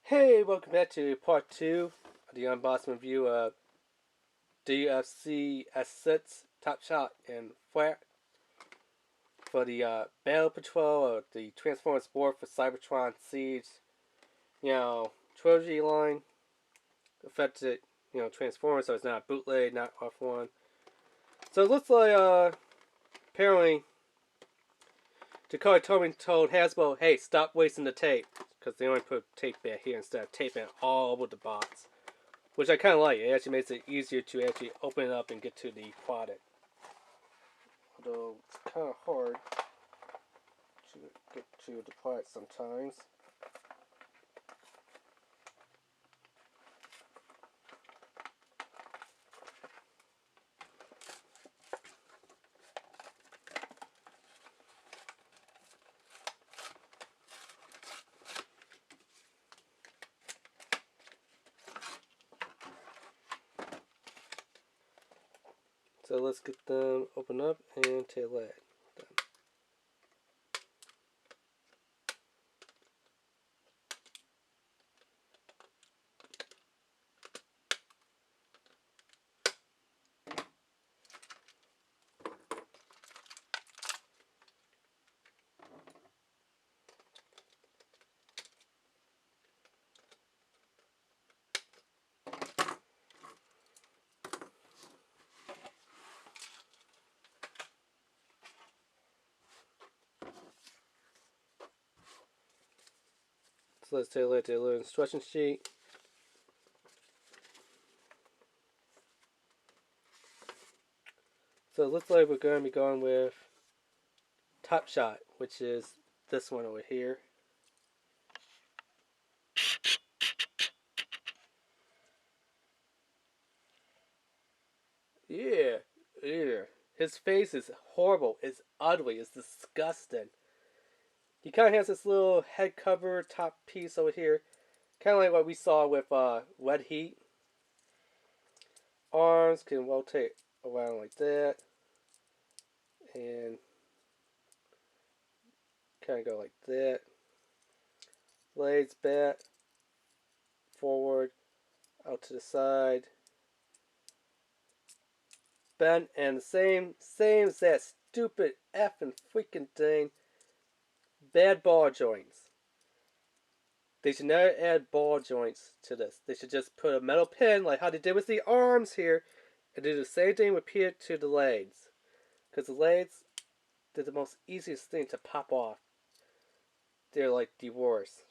Hey, welcome back to part 2 of the unboxing review of WFC S6 Topshot and Flak for the Battle Patrol of the Transformers board for Cybertron Siege, trilogy line. Affected, Transformers, so it's not a bootleg, not off one. So it looks like, apparently, Dakota told Hasbro, hey, stop wasting the tape, because they only put tape back here instead of taping it all over the box. Which I kind of like. It actually makes it easier to actually open it up and get to the product. Although it's kind of hard to get to the product sometimes. So let's get them open up and take a look. So let's take a look at the little instruction sheet. So it looks like we're going to be going with Topshot, which is this one over here. Yeah. His face is horrible. It's ugly. It's disgusting. He kind of has this little head cover top piece over here. Kind of like what we saw with Red Heat. Arms can rotate around like that. And kind of go like that. Legs back, forward, out to the side. Bent, and the same as that stupid effing freaking thing. Bad ball joints. They should never add ball joints to this. They should just put a metal pin like how they did with the arms here, and do the same thing repeated to the legs. Because the legs, they're the most easiest thing to pop off. They're like the worst.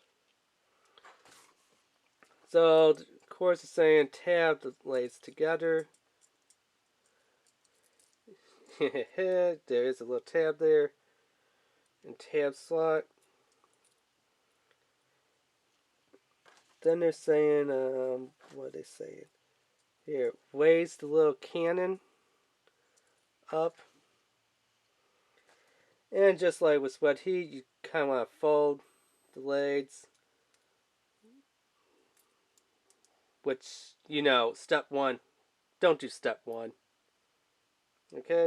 So, of course, it's saying tab the legs together. There is a little tab there. And tab slot. Then they're saying, what are they saying? Here, raise the little cannon up. And just like with Red Heat, you kind of want to fold the legs. Which, step one. Don't do step one. Okay?